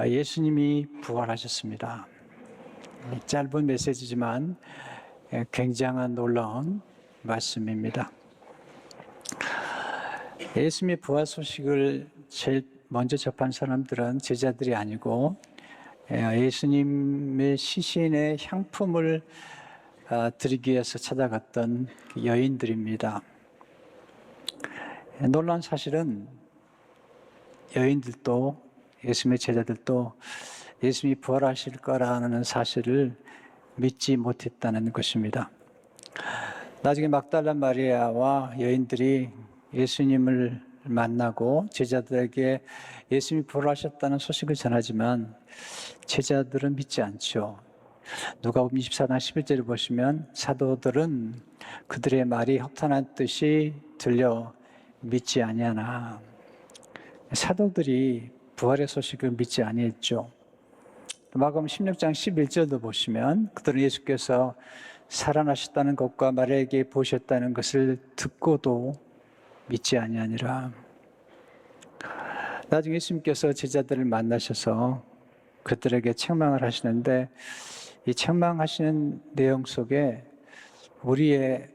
예수님이 부활하셨습니다. 짧은 메시지지만 굉장한 놀라운 말씀입니다. 예수님의 부활 소식을 제일 먼저 접한 사람들은 제자들이 아니고 예수님의 시신의 향품을 드리기 위해서 찾아갔던 여인들입니다. 놀라운 사실은 여인들도 예수님의 제자들도 예수님이 부활하실 거라는 사실을 믿지 못했다는 것입니다. 나중에 막달라 마리아와 여인들이 예수님을 만나고 제자들에게 예수님이 부활하셨다는 소식을 전하지만 제자들은 믿지 않죠. 누가복음 24장 11절을 보시면 사도들은 그들의 말이 허탄한 뜻이 들려 믿지 아니하나. 사도들이 부활의 소식을 믿지 아니했죠. 마가복음 16장 11절도 보시면 그들은 예수께서 살아나셨다는 것과 마리아에게 보셨다는 것을 듣고도 믿지 아니하니라. 나중에 예수님께서 제자들을 만나셔서 그들에게 책망을 하시는데 이 책망하시는 내용 속에 우리의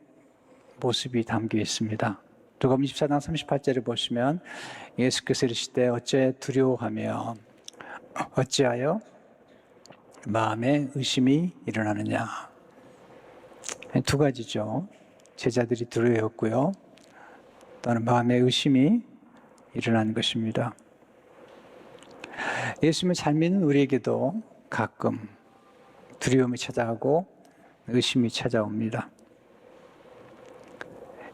모습이 담겨 있습니다. 누가복음 24장 38절을 보시면 예수께서 이르시되 어째 두려워하며 어찌하여 마음에 의심이 일어나느냐. 두 가지죠. 제자들이 두려워했고요. 또는 마음에 의심이 일어나는 것입니다. 예수님을 잘 믿는 우리에게도 가끔 두려움이 찾아오고 의심이 찾아옵니다.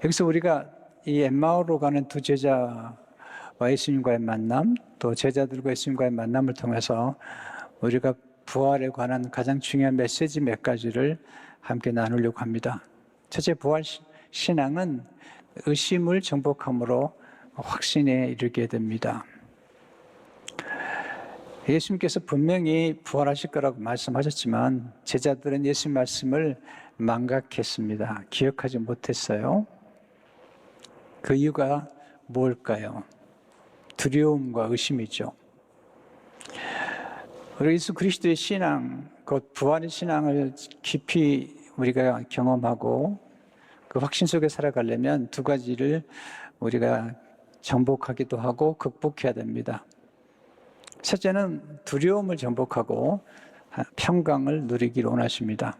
여기서 우리가 이 엠마오로 가는 두 제자와 예수님과의 만남, 또 제자들과 예수님과의 만남을 통해서 우리가 부활에 관한 가장 중요한 메시지 몇 가지를 함께 나누려고 합니다. 첫째, 부활 신앙은 의심을 정복함으로 확신에 이르게 됩니다. 예수님께서 분명히 부활하실 거라고 말씀하셨지만 제자들은 예수님 말씀을 망각했습니다. 기억하지 못했어요. 그 이유가 뭘까요? 두려움과 의심이죠. 우리 예수 그리스도의 신앙, 곧 부활의 신앙을 깊이 우리가 경험하고 그 확신 속에 살아가려면 두 가지를 우리가 정복하기도 하고 극복해야 됩니다. 첫째는 두려움을 정복하고 평강을 누리기를 원하십니다.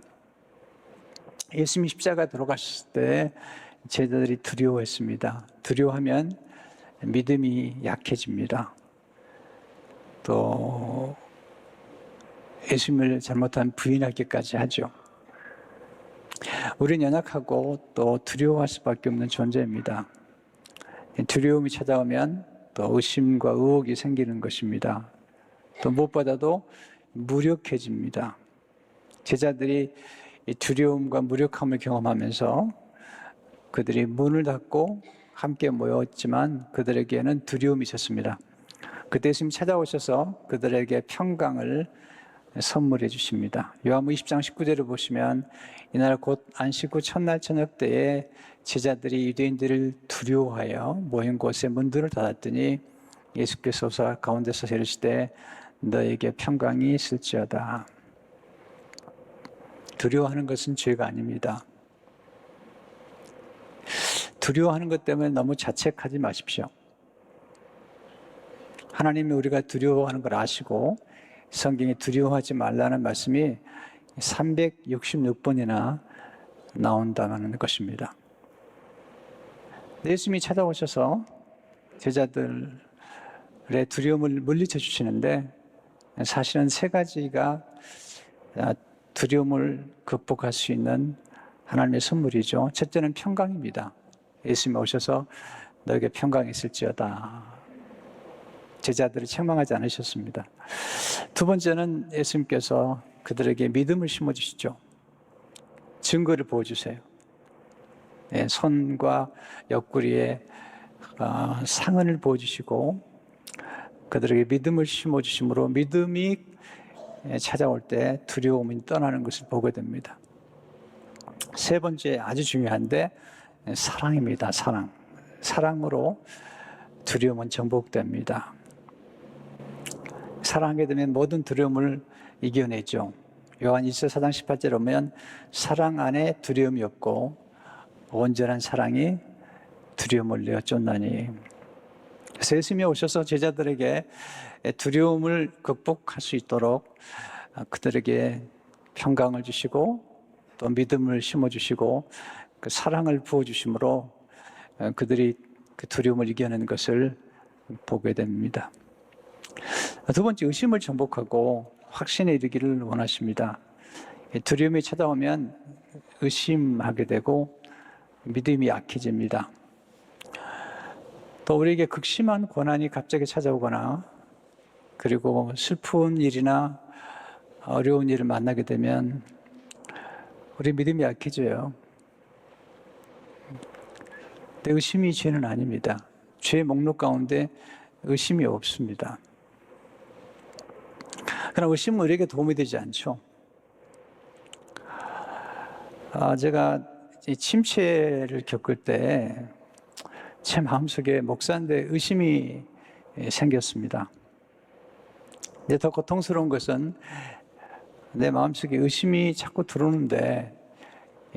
예수님이 십자가에 돌아가셨을 때 제자들이 두려워했습니다. 두려워하면 믿음이 약해집니다. 또 예수님을 잘못하면 부인하기까지 하죠. 우리는 연약하고 또 두려워할 수밖에 없는 존재입니다. 두려움이 찾아오면 또 의심과 의혹이 생기는 것입니다. 또 무엇보다도 무력해집니다. 제자들이 이 두려움과 무력함을 경험하면서 그들이 문을 닫고 함께 모였지만 그들에게는 두려움이 있었습니다. 그때 예수님이 찾아오셔서 그들에게 평강을 선물해 주십니다. 요한복음 20장 19절을 보시면 이날 곧 안식 후 첫날 저녁 때에 제자들이 유대인들을 두려워하여 모인 곳에 문들을 닫았더니 예수께서 오사 가운데서 이르시되 너에게 평강이 있을지어다. 두려워하는 것은 죄가 아닙니다. 두려워하는 것 때문에 너무 자책하지 마십시오. 하나님이 우리가 두려워하는 걸 아시고 성경에 두려워하지 말라는 말씀이 366번이나 나온다는 것입니다. 예수님이 찾아오셔서 제자들의 두려움을 물리쳐 주시는데 사실은 세 가지가 두려움을 극복할 수 있는 하나님의 선물이죠. 첫째는 평강입니다. 예수님이 오셔서 너에게 평강이 있을지어다. 제자들을 책망하지 않으셨습니다. 두 번째는 예수님께서 그들에게 믿음을 심어주시죠. 증거를 보여주세요. 손과 옆구리에 상흔을 보여주시고 그들에게 믿음을 심어주심으로 믿음이 찾아올 때 두려움이 떠나는 것을 보게 됩니다. 세 번째 아주 중요한데 사랑입니다. 사랑으로 두려움은 정복됩니다. 사랑하게 되면 모든 두려움을 이겨내죠. 요한 1서 4장 18절에 보면 사랑 안에 두려움이 없고 온전한 사랑이 두려움을 내어 쫓나니. 그래서 예수님이 오셔서 제자들에게 두려움을 극복할 수 있도록 그들에게 평강을 주시고 또 믿음을 심어주시고 그 사랑을 부어주심으로 그들이 그 두려움을 이겨내는 것을 보게 됩니다. 두 번째, 의심을 정복하고 확신에 이르기를 원하십니다. 두려움이 찾아오면 의심하게 되고 믿음이 약해집니다. 또 우리에게 극심한 고난이 갑자기 찾아오거나 그리고 슬픈 일이나 어려운 일을 만나게 되면 우리 믿음이 약해져요. 근데 의심이 죄는 아닙니다. 죄의 목록 가운데 의심이 없습니다. 그러나 의심은 우리에게 도움이 되지 않죠. 제가 침체를 겪을 때 제 마음속에 목사인데 의심이 생겼습니다. 근데 더 고통스러운 것은 내 마음속에 의심이 자꾸 들어오는데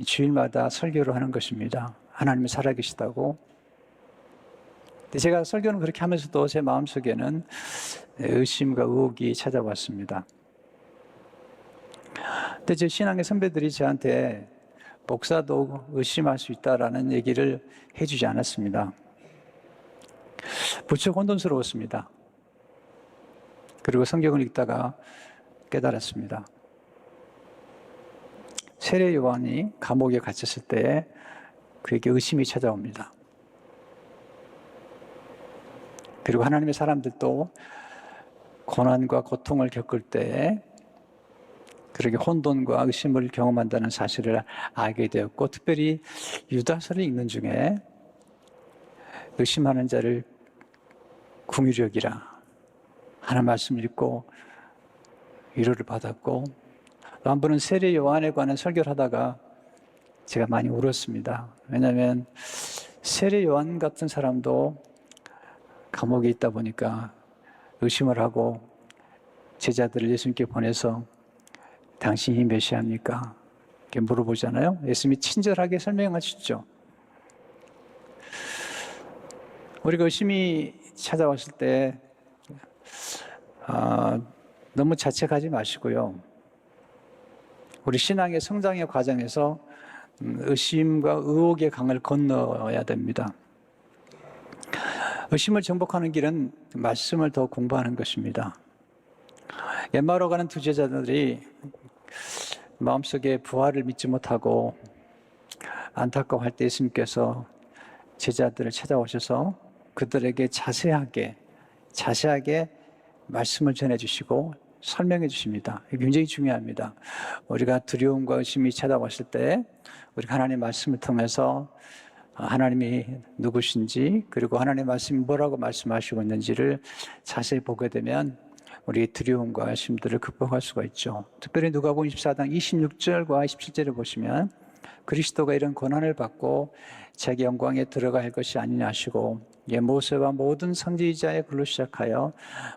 주일마다 설교를 하는 것입니다. 하나님이 살아계시다고. 근데 제가 설교는 그렇게 하면서도 제 마음속에는 의심과 의혹이 찾아왔습니다. 근데 제 신앙의 선배들이 저한테 목사도 의심할 수 있다라는 얘기를 해주지 않았습니다. 무척 혼돈스러웠습니다. 그리고 성경을 읽다가 깨달았습니다. 세례 요한이 감옥에 갇혔을 때 그에게 의심이 찾아옵니다. 그리고 하나님의 사람들도 고난과 고통을 겪을 때 그렇게 혼돈과 의심을 경험한다는 사실을 알게 되었고, 특별히 유다서를 읽는 중에 의심하는 자를 긍휼히 여기라 하는 말씀을 읽고 위로를 받았고, 또 한 번은 세례 요한에 관한 설교를 하다가 제가 많이 울었습니다. 왜냐하면 세례 요한 같은 사람도 감옥에 있다 보니까 의심을 하고 제자들을 예수님께 보내서 당신이 메시아입니까? 이렇게 물어보잖아요. 예수님이 친절하게 설명하시죠. 우리가 의심이 찾아왔을 때 너무 자책하지 마시고요. 우리 신앙의 성장의 과정에서 의심과 의혹의 강을 건너야 됩니다. 의심을 정복하는 길은 말씀을 더 공부하는 것입니다. 엠마오로 가는 두 제자들이 마음속에 부활을 믿지 못하고 안타까워할 때 예수님께서 제자들을 찾아오셔서 그들에게 자세하게 말씀을 전해주시고 설명해 주십니다. 굉장히 중요합니다. 우리가 두려움과 의심이 찾아왔을 때 우리가 하나님의 말씀을 통해서 하나님이 누구신지, 그리고 하나님의 말씀이 뭐라고 말씀하시고 있는지를 자세히 보게 되면 우리의 두려움과 의심들을 극복할 수가 있죠. 특별히 누가복음 24장 26절과 27절을 보시면 그리스도가 이런 고난을 받고 자기 영광에 들어갈 것이 아니냐 하시고, 모세와 모든 선지자의 글로 시작하여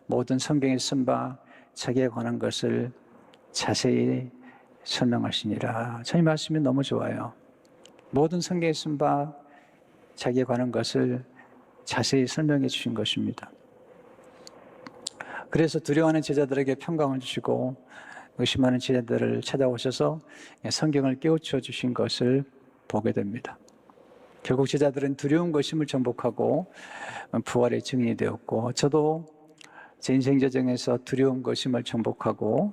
모든 성경에 쓴 바 자기에 관한 것을 자세히 설명하시니라. 저 이 말씀이 너무 좋아요. 모든 성경에 쓴 바 자기에 관한 것을 자세히 설명해 주신 것입니다. 그래서 두려워하는 제자들에게 평강을 주시고 의심하는 제자들을 찾아오셔서 성경을 깨우쳐 주신 것을 보게 됩니다. 결국 제자들은 두려움과 의심을 정복하고 부활의 증인이 되었고, 저도 제 인생 여정에서 두려움과 의심을 정복하고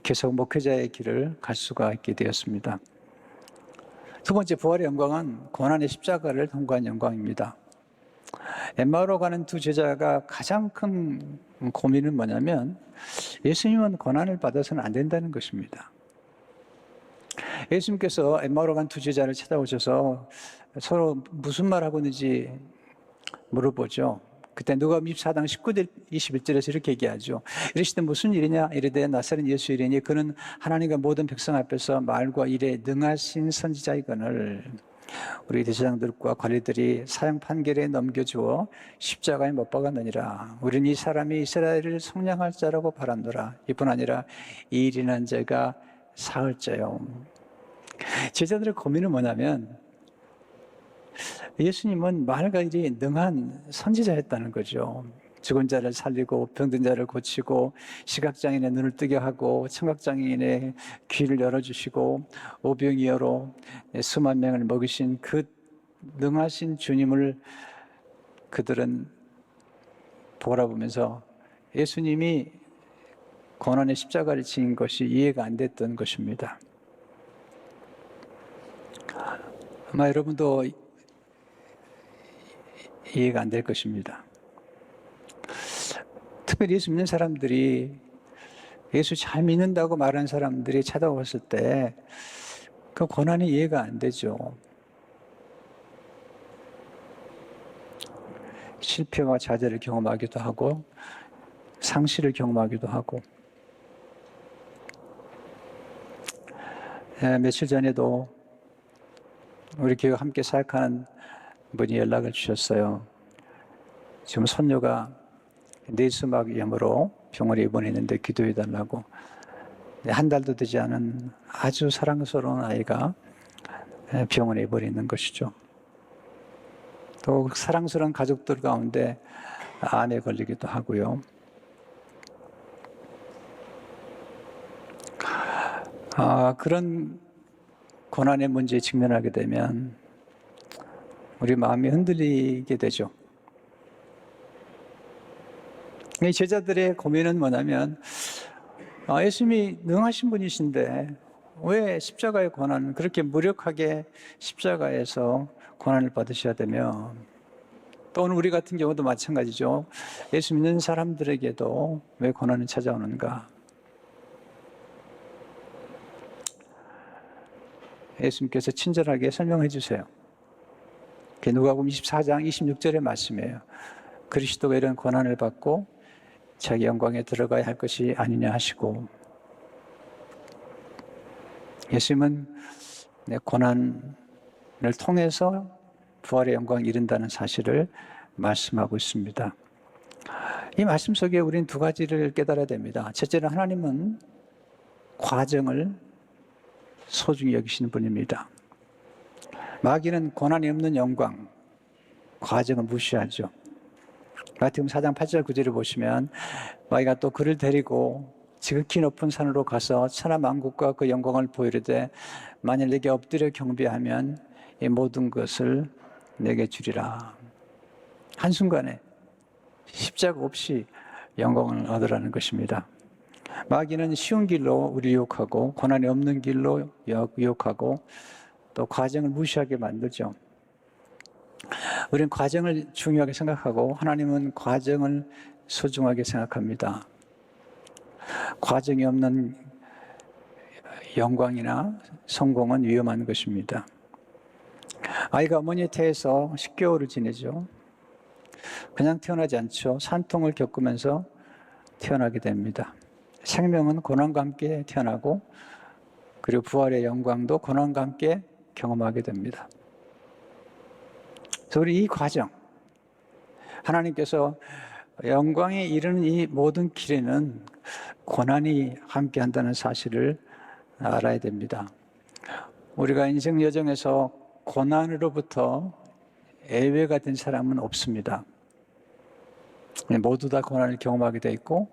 계속 목회자의 길을 갈 수가 있게 되었습니다. 두 번째, 부활의 영광은 고난의 십자가를 통과한 영광입니다. 엠마오로 가는 두 제자가 가장 큰 고민은 뭐냐면 예수님은 고난을 받아서는 안 된다는 것입니다. 예수님께서 엠마오로 간 두 제자를 찾아오셔서 서로 무슨 말 하고 있는지 물어보죠. 그때 누가복음 24장 19절 21절에서 이렇게 얘기하죠. 이르시되 무슨 일이냐? 이르되 나사렛 예수 이르니 그는 하나님과 모든 백성 앞에서 말과 일에 능하신 선지자이거늘 우리 대제사장들과 관리들이 사형 판결에 넘겨주어 십자가에 못 박았느니라. 우린 이 사람이 이스라엘을 속량할 자라고 바란노라. 이뿐 아니라 이 일이난 자가 사흘째요. 제자들의 고민은 뭐냐면 예수님은 말과 일이 능한 선지자였다는 거죠. 죽은 자를 살리고 병든 자를 고치고 시각장애인의 눈을 뜨게 하고 청각장애인의 귀를 열어주시고 오병이어로 수만 명을 먹이신 그 능하신 주님을 그들은 바라보면서 예수님이 고난의 십자가를 지닌 것이 이해가 안 됐던 것입니다. 아마 여러분도 이해가 안 될 것입니다. 특별히 예수 믿는 사람들이, 예수 잘 믿는다고 말하는 사람들이 찾아왔을 때 그 고난이 이해가 안 되죠. 실패와 좌절을 경험하기도 하고 상실을 경험하기도 하고, 며칠 전에도 우리 교회 함께 사역하는 분이 연락을 주셨어요. 지금 손녀가 뇌수막염으로 병원에 입원했는데 기도해 달라고. 한 달도 되지 않은 아주 사랑스러운 아이가 병원에 입원해 있는 것이죠. 또 사랑스러운 가족들 가운데 암에 걸리기도 하고요. 그런 고난의 문제에 직면하게 되면 우리 마음이 흔들리게 되죠. 이 제자들의 고민은 뭐냐면 예수님이 능하신 분이신데 왜 십자가의 고난, 그렇게 무력하게 십자가에서 고난을 받으셔야 되며, 또 오늘 우리 같은 경우도 마찬가지죠. 예수 믿는 사람들에게도 왜 고난이 찾아오는가? 예수님께서 친절하게 설명해 주세요. 누가복음 24장 26절의 말씀이에요. 그리스도가 이런 고난을 받고 자기 영광에 들어가야 할 것이 아니냐 하시고, 예수님은 고난을 통해서 부활의 영광을 이룬다는 사실을 말씀하고 있습니다. 이 말씀 속에 우리는 두 가지를 깨달아야 됩니다. 첫째는 하나님은 과정을 소중히 여기시는 분입니다. 마귀는 고난이 없는 영광, 과정을 무시하죠. 마태복음 4장 8절 9절을 보시면 마귀가 또 그를 데리고 지극히 높은 산으로 가서 천하만국과 그 영광을 보이르되 만일 내게 엎드려 경배하면 이 모든 것을 내게 주리라. 한순간에 십자가 없이 영광을 얻으라는 것입니다. 마귀는 쉬운 길로 우리 유혹하고 고난이 없는 길로 유혹하고 또 과정을 무시하게 만들죠. 우리는 과정을 중요하게 생각하고 하나님은 과정을 소중하게 생각합니다. 과정이 없는 영광이나 성공은 위험한 것입니다. 아이가 어머니의 태에서 10개월을 지내죠. 그냥 태어나지 않죠. 산통을 겪으면서 태어나게 됩니다. 생명은 고난과 함께 태어나고 그리고 부활의 영광도 고난과 함께 경험하게 됩니다. 그래서 우리 이 과정, 하나님께서 영광에 이르는 이 모든 길에는 고난이 함께 한다는 사실을 알아야 됩니다. 우리가 인생 여정에서 고난으로부터 예외가 된 사람은 없습니다. 모두 다 고난을 경험하게 돼 있고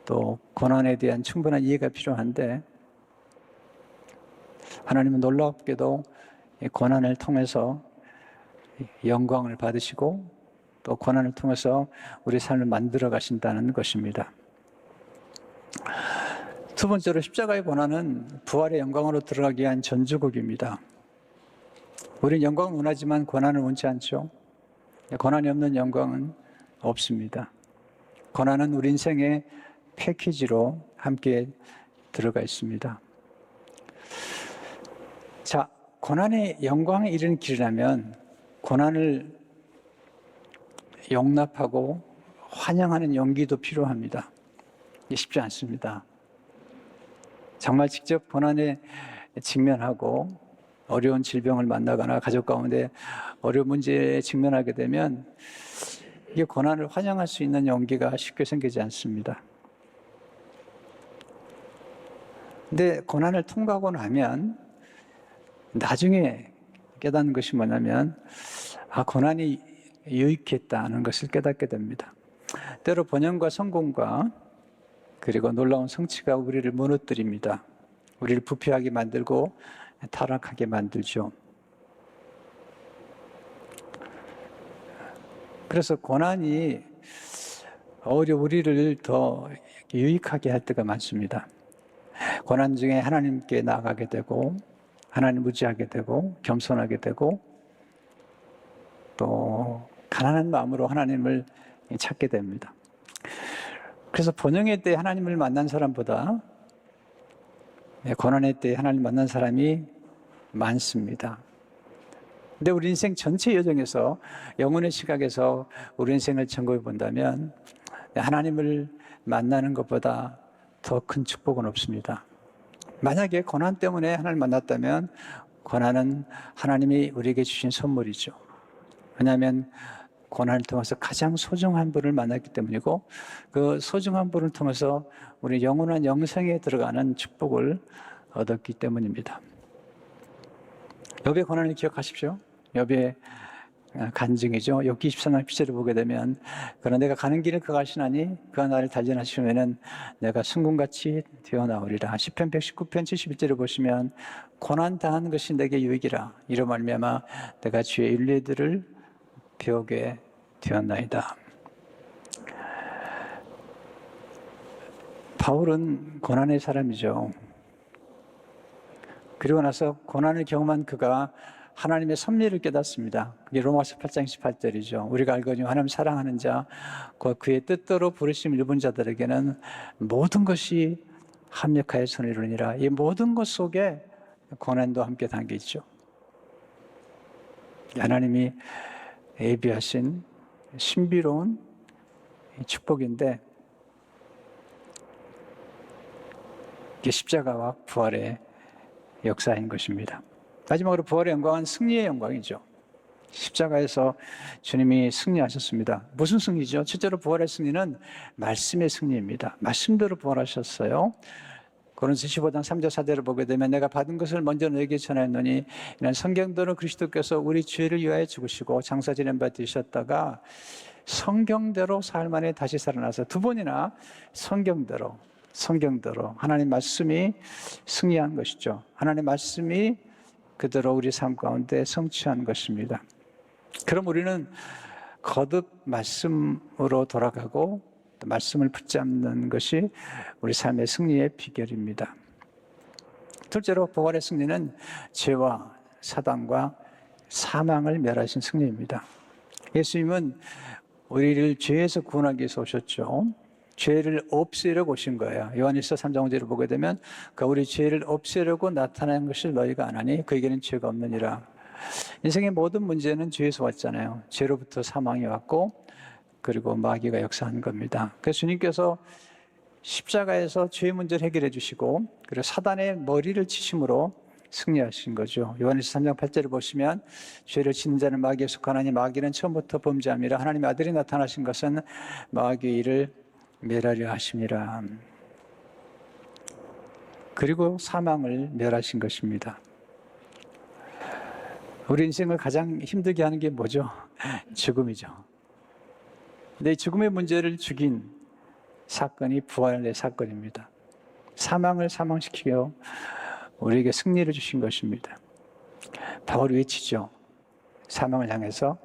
또 고난에 대한 충분한 이해가 필요한데, 하나님은 놀랍게도 이 고난을 통해서 영광을 받으시고 또 고난을 통해서 우리 삶을 만들어 가신다는 것입니다. 두 번째로 십자가의 고난은 부활의 영광으로 들어가기 위한 전주곡입니다. 우리는 영광을 원하지만 고난을 원치 않죠. 고난이 없는 영광은 없습니다. 고난은 우리 인생의 패키지로 함께 들어가 있습니다. 자, 고난의 영광에 이르는 길이라면 고난을 용납하고 환영하는 용기도 필요합니다. 쉽지 않습니다. 정말 직접 고난에 직면하고 어려운 질병을 만나거나 가족 가운데 어려운 문제에 직면하게 되면 이게 고난을 환영할 수 있는 용기가 쉽게 생기지 않습니다. 근데 고난을 통과하고 나면 나중에 깨닫는 것이 뭐냐면 고난이 유익했다는 것을 깨닫게 됩니다. 때로 번영과 성공과 그리고 놀라운 성취가 우리를 무너뜨립니다. 우리를 부패하게 만들고 타락하게 만들죠. 그래서 고난이 오히려 우리를 더 유익하게 할 때가 많습니다. 고난 중에 하나님께 나아가게 되고 하나님을 의지하게 되고 겸손하게 되고 또 가난한 마음으로 하나님을 찾게 됩니다. 그래서 번영의 때 하나님을 만난 사람보다 고난의 때 하나님 만난 사람이 많습니다. 근데 우리 인생 전체 여정에서 영혼의 시각에서 우리 인생을 점검해 본다면 하나님을 만나는 것보다 더 큰 축복은 없습니다. 만약에 고난 때문에 하나님을 만났다면 고난은 하나님이 우리에게 주신 선물이죠. 왜냐하면 고난을 통해서 가장 소중한 분을 만났기 때문이고 그 소중한 분을 통해서 우리 영원한 영생에 들어가는 축복을 얻었기 때문입니다. 욥의 고난을 기억하십시오. 욥의 간증이죠. 욥기 23장 7절을 보게 되면 그러나 내가 가는 길을 그가 하시나니 그가 나를 단련하시면은 내가 승군같이 되어나오리라. 시편 119편 71절을 보시면 고난 당한 것이 내게 유익이라. 이로 말미암아 내가 주의 윤례들을 배우게 되었나이다. 바울은 고난의 사람이죠. 그리고 나서 고난을 경험한 그가 하나님의 섭리를 깨닫습니다. 그게 로마서 8장 18절이죠. 우리가 알거니 하나님 사랑하는 자, 곧 그의 뜻대로 부르심을 입은 자들에게는 모든 것이 합력하여 선을 이루니라. 이 모든 것 속에 고난도 함께 담겨 있죠. 하나님이 예비하신 신비로운 축복인데 이게 십자가와 부활의 역사인 것입니다. 마지막으로 부활의 영광은 승리의 영광이죠. 십자가에서 주님이 승리하셨습니다. 무슨 승리죠? 실제로 부활의 승리는 말씀의 승리입니다. 말씀대로 부활하셨어요. 고린도서 15장 3절 4절을 보게 되면 내가 받은 것을 먼저 너에게 전하였노니 이는 성경대로 그리스도께서 우리 죄를 위하여 죽으시고 장사 지낸 바 되셨다가 성경대로 사흘 만에 다시 살아나서 두 번이나 성경대로 하나님 말씀이 승리한 것이죠. 하나님 말씀이 그대로 우리 삶 가운데 성취한 것입니다. 그럼 우리는 거듭 말씀으로 돌아가고 말씀을 붙잡는 것이 우리 삶의 승리의 비결입니다. 둘째로 부활의 승리는 죄와 사단과 사망을 멸하신 승리입니다. 예수님은 우리를 죄에서 구원하기 위해서 오셨죠. 죄를 없애려고 오신 거예요. 요한일서 3장 5절을 보게 되면 우리 죄를 없애려고 나타난 것을 너희가 아나니 그에게는 죄가 없느니라. 인생의 모든 문제는 죄에서 왔잖아요. 죄로부터 사망이 왔고 그리고 마귀가 역사한 겁니다. 그래서 주님께서 십자가에서 죄의 문제를 해결해 주시고 그리고 사단의 머리를 치심으로 승리하신 거죠. 요한일서 3장 8절을 보시면 죄를 짓는 자는 마귀에 속하나니 마귀는 처음부터 범죄함이라. 하나님의 아들이 나타나신 것은 마귀의 일을 멸하려 하심이라. 그리고 사망을 멸하신 것입니다. 우리 인생을 가장 힘들게 하는 게 뭐죠? 죽음이죠. 근데 이 죽음의 문제를 죽인 사건이 부활의 사건입니다. 사망을 사망시키고 우리에게 승리를 주신 것입니다. 바울이 외치죠. 사망을 향해서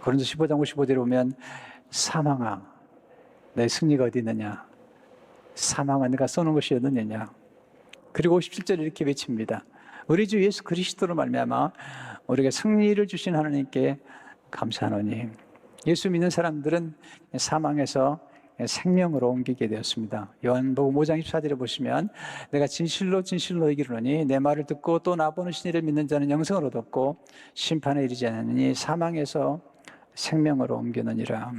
고린도서 15장 55절에 보면 사망아 내 승리가 어디 있느냐? 사망아 내가 쏘는 것이 어디 있느냐? 그리고 57절에 이렇게 외칩니다. 우리 주 예수 그리스도로 말미암아 우리에게 승리를 주신 하나님께 감사하노니. 예수 믿는 사람들은 사망에서 생명으로 옮기게 되었습니다. 요한복음 5장 24절에 보시면 내가 진실로 이르노니 내 말을 듣고 또 나보내신 이를 믿는 자는 영생을 얻었고 심판에 이르지 않으니 사망에서 생명으로 옮기느니라.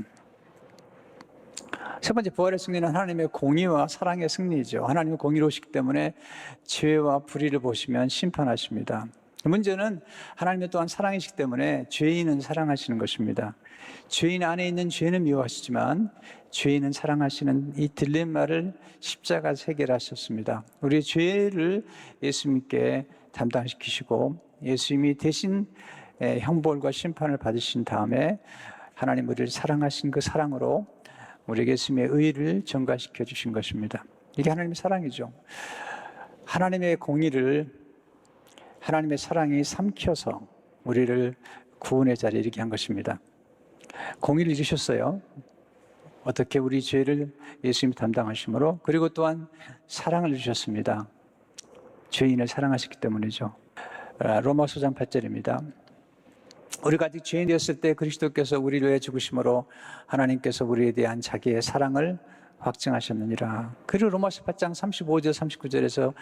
세 번째, 부활의 승리는 하나님의 공의와 사랑의 승리이죠. 하나님은 공의로우시기 때문에 죄와 불의를 보시면 심판하십니다. 문제는 하나님은 또한 사랑이시기 때문에 죄인은 사랑하시는 것입니다. 죄인 안에 있는 죄는 미워하시지만 죄인은 사랑하시는 이 딜레마를 십자가에서 해결하셨습니다. 우리의 죄를 예수님께 담당시키시고 예수님이 대신 형벌과 심판을 받으신 다음에 하나님 우리를 사랑하신 그 사랑으로 우리에게 예수님의 의를 전가시켜 주신 것입니다. 이게 하나님의 사랑이죠. 하나님의 공의를 하나님의 사랑이 삼켜서 우리를 구원의 자리에 이르게 한 것입니다. 공의를 이루셨어요. 어떻게 우리 죄를 예수님이 담당하심으로, 그리고 또한 사랑을 주셨습니다. 죄인을 사랑하셨기 때문이죠. 로마서 5장 8절입니다. 우리가 아직 죄인 되었을 때 그리스도께서 우리를 위해 죽으심으로 하나님께서 우리에 대한 자기의 사랑을 확증하셨느니라. 그리고 로마서 8장 35절 39절에서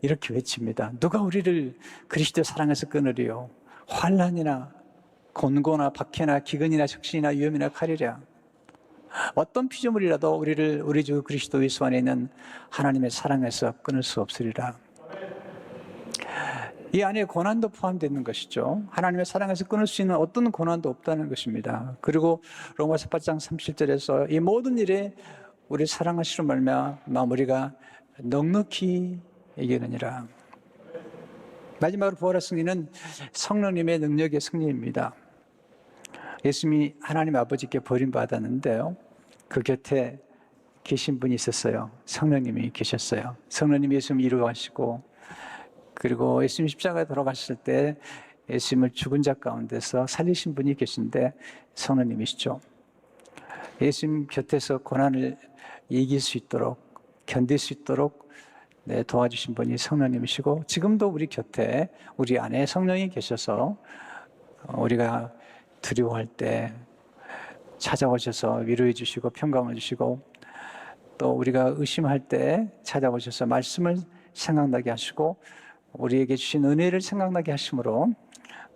이렇게 외칩니다. 누가 우리를 그리스도 사랑에서 끊으리요? 환난이나 곤고나 박해나 기근이나 적신이나 위험이나 칼이랴. 어떤 피조물이라도 우리를 우리 주 그리스도 예수 안에 있는 하나님의 사랑에서 끊을 수 없으리라. 이 안에 고난도 포함되어 있는 것이죠. 하나님의 사랑에서 끊을 수 있는 어떤 고난도 없다는 것입니다. 그리고 로마서 8장 37절에서 이 모든 일에 우리 사랑하시는 말미암아 우리가 넉넉히 이기느니라. 마지막으로 부활의 승리는 성령님의 능력의 승리입니다. 예수님이 하나님 아버지께 버림받았는데요, 그 곁에 계신 분이 있었어요. 성령님이 계셨어요. 성령님이 예수님을 이루어가시고, 그리고 예수님 십자가에 돌아가셨을 때 예수님을 죽은 자 가운데서 살리신 분이 계신데 성령님이시죠. 예수님 곁에서 고난을 이길 수 있도록, 견딜 수 있도록 도와주신 분이 성령님이시고, 지금도 우리 곁에, 우리 안에 성령이 계셔서 우리가 두려워할 때 찾아오셔서 위로해 주시고 평강을 주시고, 또 우리가 의심할 때 찾아오셔서 말씀을 생각나게 하시고 우리에게 주신 은혜를 생각나게 하심으로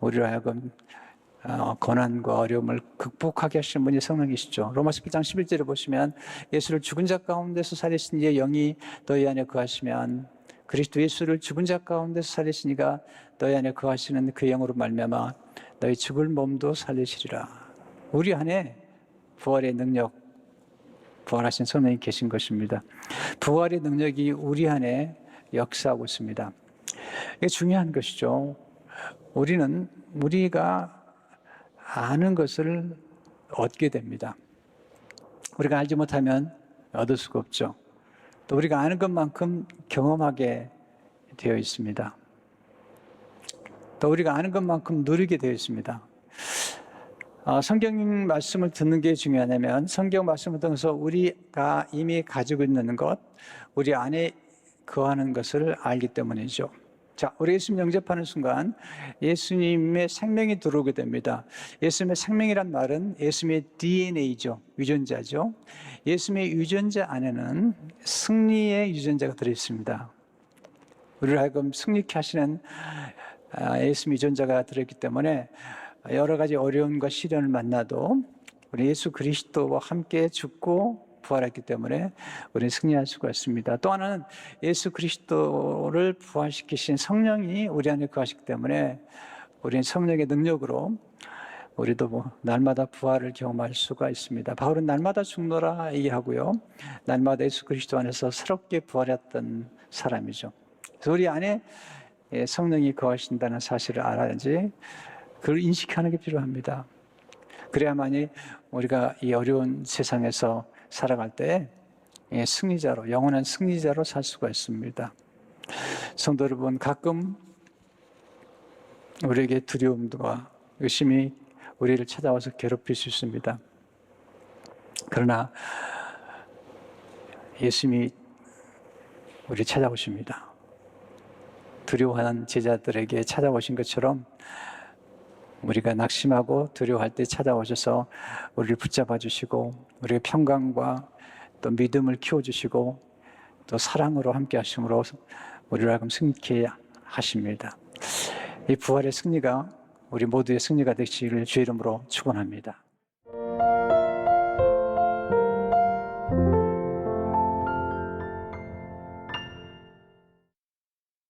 우리로 하여금 고난과 어려움을 극복하게 하시는 분이 성령이시죠. 로마서 8장 11절을 보시면 예수를 죽은 자 가운데서 살리신 이의 영이 너희 안에 거하시면 그리스도 예수를 죽은 자 가운데서 살리신 이가 너희 안에 거하시는 그 영으로 말미암아 너희 죽을 몸도 살리시리라. 우리 안에 부활의 능력, 부활하신 성령이 계신 것입니다. 부활의 능력이 우리 안에 역사하고 있습니다. 이게 중요한 것이죠. 우리가 아는 것을 얻게 됩니다. 우리가 알지 못하면 얻을 수가 없죠. 또 우리가 아는 것만큼 경험하게 되어 있습니다. 또 우리가 아는 것만큼 누리게 되어 있습니다. 성경 말씀을 듣는 게 중요하냐면 성경 말씀을 통해서 우리가 이미 가지고 있는 것, 우리 안에 거하는 것을 알기 때문이죠. 자, 우리 예수님 영접하는 순간 예수님의 생명이 들어오게 됩니다. 예수님의 생명이란 말은 예수님의 DNA죠. 유전자죠. 예수님의 유전자 안에는 승리의 유전자가 들어있습니다. 우리를 하여금 승리케 하시는 예수님 유전자가 들어있기 때문에 여러 가지 어려움과 시련을 만나도 우리 예수 그리스도와 함께 죽고 부활했기 때문에 우리는 승리할 수가 있습니다. 또 하나는 예수 그리스도를 부활시키신 성령이 우리 안에 거하시기 때문에 우리는 성령의 능력으로 우리도 날마다 부활을 경험할 수가 있습니다. 바울은 날마다 죽노라 얘기하고요, 날마다 예수 그리스도 안에서 새롭게 부활했던 사람이죠. 그래서 우리 안에 성령이 거하신다는 사실을 알아야지 그걸 인식하는 게 필요합니다. 그래야만이 우리가 이 어려운 세상에서 살아갈 때 승리자로, 영원한 승리자로 살 수가 있습니다. 성도 여러분, 가끔 우리에게 두려움과 의심이 우리를 찾아와서 괴롭힐 수 있습니다. 그러나 예수님이 우리를 찾아오십니다. 두려워하는 제자들에게 찾아오신 것처럼 우리가 낙심하고 두려워할 때 찾아오셔서 우리를 붙잡아 주시고 우리의 평강과 또 믿음을 키워주시고 또 사랑으로 함께 하심으로 우리를 하여금 승리케 하십니다. 이 부활의 승리가 우리 모두의 승리가 되시기를 주의 이름으로 축원합니다.